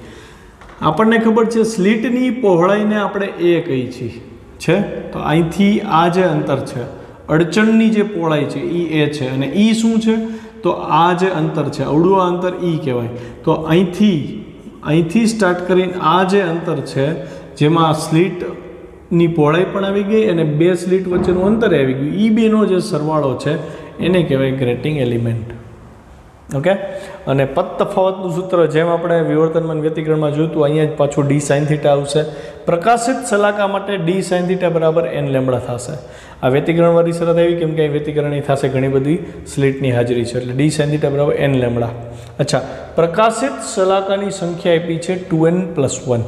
આપણને ખબર છે સ્લીટની પહોળાઈને આપણે A કહી છીએ છે. તો અહીંથી આ જે અંતર છે, અડચણની જે પહોળાઈ છે એ A છે અને E શું છે? તો આ જે અંતર છે અવળું અંતર E કહેવાય. તો અહીંથી સ્ટાર્ટ કરીને આ જે અંતર છે જેમાં સ્લીટની પહોળાઈ પણ આવી ગઈ અને બે સ્લીટ વચ્ચેનું અંતર આવી ગયું, એ બેનો જે સરવાળો છે એને કહેવાય ગ્રેટિંગ એલિમેન્ટ. ઓકે? અને પદ તફાવતનું સૂત્ર જેમ આપણે વિવર્તનમાં વ્યતિકરણમાં જોયું હતું, અહીંયા જ પાછું d sin θ આવશે. પ્રકાશિત શલાકા માટે d sin θ બરાબર n લેમ્બડા થશે. આ વ્યતિકરણવાળી શરત આવી કેમ કે વ્યતિકરણની થશે ઘણી બધી સ્લીટની હાજરી છે એટલે d sin θ બરાબર n લેમ્બડા. અચ્છા, પ્રકાશિત શલાકાની સંખ્યા આપી છે 2n+1.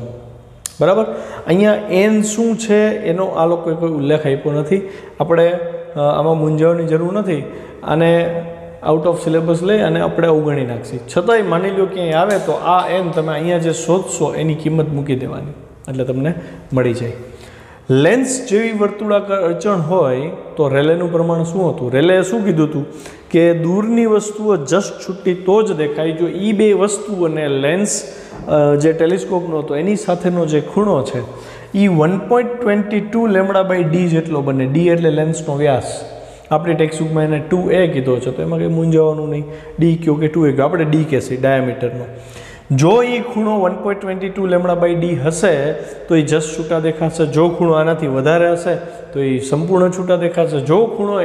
બરાબર? અહીંયા n શું છે એનો આ લોકોએ કોઈ ઉલ્લેખ આપ્યો નથી. આપણે આમાં મૂંઝાવવાની જરૂર નથી. આને આઉટ ઓફ સિલેબસ લઈ અને આપણે અવગણી નાખશી. છતાંય માની લો ક્યાંય આવે તો આ n તમે અહીંયા જે શોધશો એની કિંમત મૂકી દેવાની એટલે તમને મળી જાય. લેન્સ જેવી વર્તુળાકાર અડચણ હોય તો રેલેનું પ્રમાણ શું હતું? રેલે શું કીધું હતું કે દૂરની વસ્તુઓ જસ્ટ છૂટી તો જ દેખાય જો એ બે વસ્તુઓને લેન્સ જે ટેલિસ્કોપનો હતો એની સાથેનો જે ખૂણો છે એ 1.22 લેમડા બાય ડી જેટલો બને. ડી એટલે લેન્સનો વ્યાસ. આપણી ટેક્સ્ટબુકમાં એને 2a કીધો છે, તો એમાં કંઈ મૂંઝાવાનું નહીં. ડી કયો કે 2a કયો, આપણે ડી કહેશે ડાયામીટરનો. જો એ ખૂણો 1.22 લેમડા બાય ડી હશે તો એ જસ્ટ છૂટા દેખાશે. જો ખૂણો આનાથી વધારે હશે તો એ સંપૂર્ણ છૂટા દેખાશે. જો ખૂણો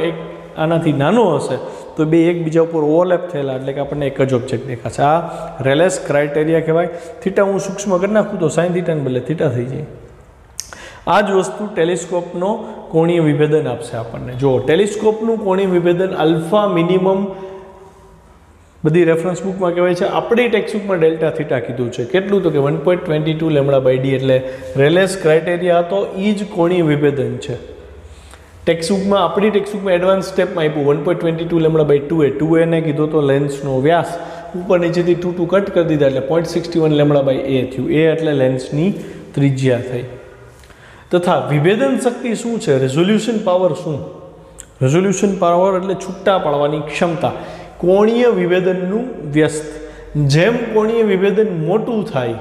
આનાથી નાનો હશે તો બે એકબીજા ઉપર ઓવરલેપ થયેલા, એટલે કે આપણને એક જ ઓબ્જેક્ટ દેખાશે. આ રેલેસ ક્રાઇટેરિયા કહેવાય. થીટા હું સૂક્ષ્મ કરી નાખું તો સાઇન થીટાને બદલે થીટા થઈ જાય. આ જ વસ્તુ ટેલિસ્કોપનો કોણીય વિભેદન આપશે આપણને. જો ટેલિસ્કોપનું કોણીય વિભેદન આલ્ફા મિનિમમ બધી રેફરન્સ બુકમાં કહેવાય છે. આપણી ટેક્સ્ટબુકમાં ડેલ્ટા થીટા કીધું છે. કેટલું? તો કે 1.22 લેમડા બાય ડી, એટલે રેલેસ ક્રાઇટેરિયા હતો એ જ કોણીય વિભેદન છે. ટેક્સ્ટબુકમાં આપણી ટેક્સ્ટબુકમાં એડવાન્સ સ્ટેપમાં આપ્યું 1.22 લેમડા બાય 2a. 2a ને કીધો તો લેન્સનો વ્યાસ, ઉપર નીચેથી 2 કટ કરી દીધા એટલે 0.61 લેમડા બાય a થયું. a એટલે લેન્સની ત્રિજ્યા થઈ. તથા વિભેદન શક્તિ શું છે? રેઝોલ્યુશન પાવર શું? રેઝોલ્યુશન પાવર એટલે છૂટા પાડવાની ક્ષમતા. કોણીય વિભેદનનું વ્યસ્ત. જેમ કોણીય વિભેદન મોટું થાય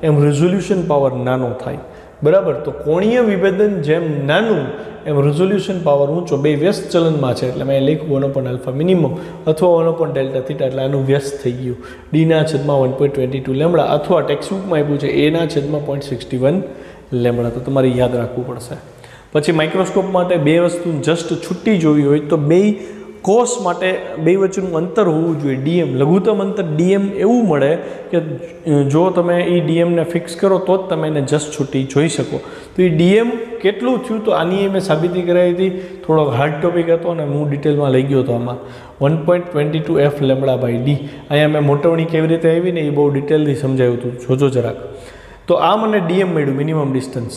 એમ રેઝોલ્યુશન પાવર નાનો થાય. બરાબર? તો કોણીય વિભેદન જેમ નાનું એમ રેઝોલ્યુશન પાવર ઊંચો. બે વ્યસ્ત ચલનમાં છે એટલે મેં લખ્યું 1 આલ્ફા મિનિમમ અથવા 1 ડેલ્ટા થીટા, એટલે આનું વ્યસ્ત થઈ ગયું. ડીના છેદમાં 1.22 લેમડા, અથવા ટેક્સ્ટબુકમાં આપ્યું છે એના છેદમાં 0.61 લેમડા. તો તમારે યાદ રાખવું પડશે. પછી માઇક્રોસ્કોપ માટે બે વસ્તુ જસ્ટ છૂટી જોવી હોય તો બે કોષ માટે બે વચ્ચેનું અંતર હોવું જોઈએ. ડીએમ લઘુત્તમ અંતર ડીએમ એવું મળે કે જો તમે એ ડીએમને ફિક્સ કરો તો જ તમે એને જસ્ટ છૂટી જોઈ શકો. તો એ ડીએમ કેટલું થયું તો આની મેં સાબિતી કરાવી હતી. થોડોક હાર્ડ ટોપિક હતો અને હું ડિટેલમાં લઈ ગયો હતો. આમાં 1.22 એફ લેમડા બાય ડી. અહીંયા મેં મોટવણી કેવી રીતે આવી ને એ બહુ ડિટેલથી સમજાવ્યું હતું, જોજો જરાક. તો આ મને ડીએમ મળ્યું, મિનિમમ ડિસ્ટન્સ.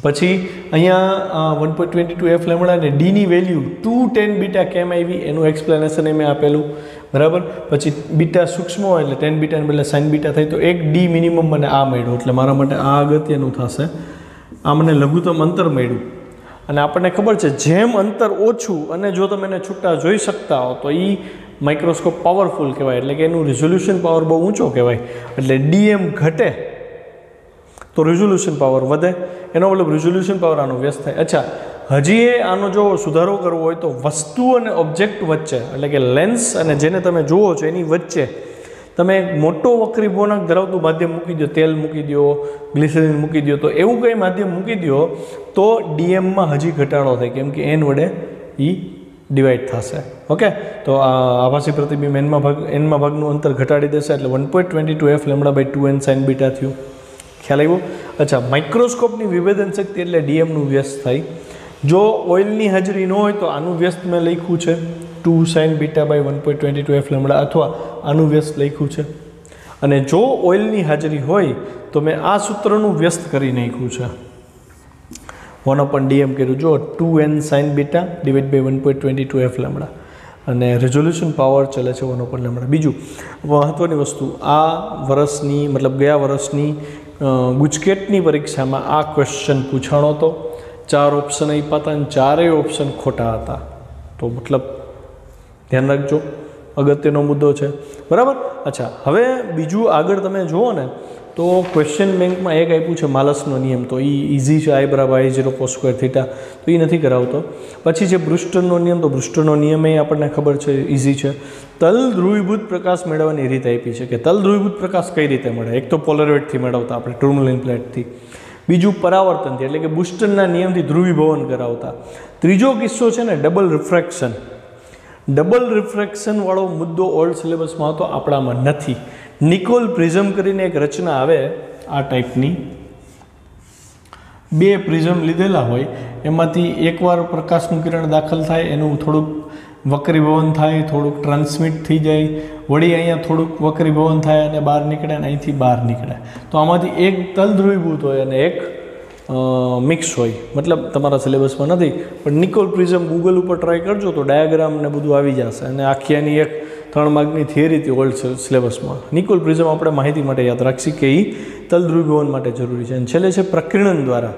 પછી અહીંયા 1.22 એફ લેમડા અને ડીની વેલ્યુ 210 બીટા કેમ આવી એનું એક્સપ્લેનેશન મેં આપેલું. બરાબર? પછી બીટા સૂક્ષ્મ હોય એટલે 10 બીટાને બદલે સાઇન બીટા થાય તો એક ડી મિનિમમ મને આ મળ્યું, એટલે મારા માટે આ અગત્યનું થશે. આ મને લઘુત્તમ અંતર મળ્યું. અને આપણને ખબર છે જેમ અંતર ઓછું અને જો તમે એને છૂટા જોઈ શકતા હો તો એ માઇક્રોસ્કોપ પાવરફુલ કહેવાય, એટલે કે એનું રિઝોલ્યુશન પાવર બહુ ઊંચો કહેવાય. એટલે ડીએમ ઘટે તો રિઝોલ્યુશન પાવર વધે. એનો મતલબ રિઝોલ્યુશન પાવર આનો વ્યસ્ત થાય. અચ્છા, હજી આનો જો સુધારો કરવો હોય તો વસ્તુ અને ઓબ્જેક્ટ વચ્ચે, એટલે કે લેન્સ અને જેને તમે જુઓ છો એની વચ્ચે તમે મોટો વક્રી ભવનાંક ધરાવતું માધ્યમ મૂકી દો, તેલ મૂકી દો, ગ્લિસરીન મૂકી દો, તો એવું કંઈ માધ્યમ મૂકી દો તો ડીએમમાં હજી ઘટાડો થાય, કેમ કે એન વડે એ ડિવાઈડ થશે. ઓકે, તો આ આભાસી પ્રતિબિંબ એનમાં ભાગનું અંતર ઘટાડી દેશે, એટલે 1.22 f lambda by 2n sine beta થયું. ખ્યાલ આવ્યો? અચ્છા, માઇક્રોસ્કોપની વિભેદન શક્તિ એટલે ડીએમનું વ્યસ્ત થાય. જો ઓઇલની હાજરી ન હોય તો આનું વ્યસ્ત મેં લખ્યું છે 2 sine beta by 1.22 f lambda, અથવા આનું વ્યસ્ત લખ્યું છે. અને જો ઓઇલની હાજરી હોય તો મેં આ સૂત્રનું વ્યસ્ત કરી નાખ્યું છે, 1/dm કર્યું. જો 2n sine beta divide by 1.22 f lambda, અને રેઝોલ્યુશન પાવર ચલે છે 1 લેમડા. બીજું મહત્ત્વની વસ્તુ, આ વર્ષની મતલબ ગયા વર્ષની ગુજકેટની પરીક્ષામાં આ ક્વેશ્ચન પૂછાણો હતો. 4 ઓપ્શન આપ્યા હતા અને 4 ઓપ્શન ખોટા હતા. તો મતલબ ધ્યાન રાખજો, અગત્યનો મુદ્દો છે. બરાબર? અચ્છા, હવે બીજું આગળ તમે જુઓ ને તો ક્વેશ્ચન બેંકમાં એક આપ્યું છે માલસનો નિયમ, તો એ ઇઝી છે, I બરાબર I0 cos સ્ક્વેર થીટા, તો એ નથી કરાવતો. પછી છે બ્રુસ્ટરનો નિયમ, તો બ્રુસ્ટરનો નિયમ એ આપણને ખબર છે, ઇઝી છે. તલ ધ્રુવીભૂત પ્રકાશ મેળવવાની રીત આપી છે કે તલ ધ્રુવીભૂત પ્રકાશ કઈ રીતે મળે. એક તો પોલરોઇડથી મેળવતા આપણે, ટુર્મલિન પ્લેટથી. બીજું પરાવર્તનથી, એટલે કે બુસ્ટરના નિયમથી ધ્રુવીભવન કરાવતા. ત્રીજો કિસ્સો છે ને ડબલ રિફ્રેક્શન. ડબલ રિફ્રેક્શનવાળો મુદ્દો ઓલ્ડ સિલેબસમાં હતો, આપણામાં નથી. નિકોલ પ્રિઝમ કરીને એક રચના આવે આ ટાઈપની, 2 પ્રિઝમ લીધેલા હોય, એમાંથી એકવાર પ્રકાશનું કિરણ દાખલ થાય, એનું થોડુંક વક્રીભવન થાય, થોડુંક ટ્રાન્સમિટ થઈ જાય, વળી અહીંયા થોડુંક વક્રીભવન થાય અને બહાર નીકળે અને અહીંથી બહાર નીકળે. તો આમાંથી એક તલ ધ્રુવીભૂત હોય અને એક મિક્સ હોય. મતલબ તમારા સિલેબસમાં નથી, પણ નિકોલ પ્રિઝમ ગૂગલ ઉપર ટ્રાય કરજો તો ડાયાગ્રામ ને બધું આવી જશે. અને આખી આની એક 3 માર્કની થિયરી હતી ઓલ્ડ સિલેબસમાં. નિકોલ પ્રિઝમ આપણે માહિતી માટે યાદ રાખીએ કે એ તલ ધ્રુવીભવન માટે જરૂરી છે. અને છેલ્લે છે પ્રકીર્ણન દ્વારા.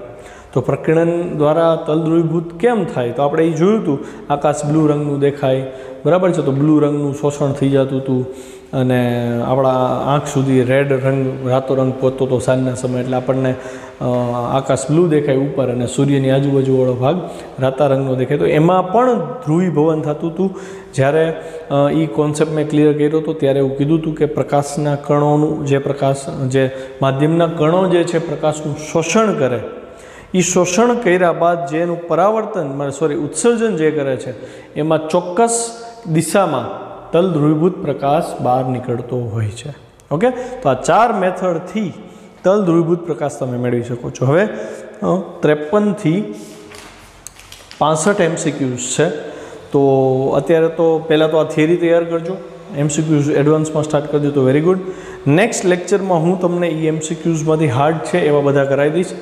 તો પ્રકીર્ણન દ્વારા તલ ધ્રુવીભૂત કેમ થાય? તો આપણે એ જોયું હતું, આકાશ બ્લુ રંગનું દેખાય, બરાબર છે, તો બ્લુ રંગનું શોષણ થઈ જતું હતું, અને આપણા આંખ સુધી રેડ રંગ રાતો રંગ પહોંચતો હતો સાંજના સમયે, એટલે આપણને આકાશ બ્લુ દેખાય ઉપર અને સૂર્યની આજુબાજુવાળો ભાગ રાતા રંગનો દેખાય. તો એમાં પણ ધ્રુવીભવન થતું હતું. જ્યારે એ કોન્સેપ્ટ મેં ક્લિયર કર્યો હતો ત્યારે એવું કીધું હતું કે પ્રકાશના કણોનું જે માધ્યમના કણો જે છે પ્રકાશનું શોષણ કરે, એ શોષણ કર્યા બાદ જે એનું ઉત્સર્જન જે કરે છે એમાં ચોક્કસ દિશામાં તલ ધ્રુવીભૂત પ્રકાશ બહાર નીકળતો હોય છે. ઓકે, તો આ 4 મેથડથી તલ ધ્રુવીભૂત પ્રકાશ તમે મેળવી શકો છો. હવે 53થી 65 MCQs છે. તો અત્યારે તો પહેલાં તો આ થિયરી તૈયાર કરજો, MCQs એડવાન્સમાં સ્ટાર્ટ કરજો તો વેરી ગુડ. નેક્સ્ટ લેક્ચરમાં હું તમને એ MCQsમાંથી હાર્ડ છે એવા બધા કરાવી દઈશ.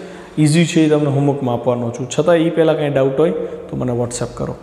ઇઝી છે એ તમને હોમવર્કમાં આપવાનો છું. છતાં એ પહેલાં કાંઈ ડાઉટ હોય તો મને વોટ્સએપ કરો.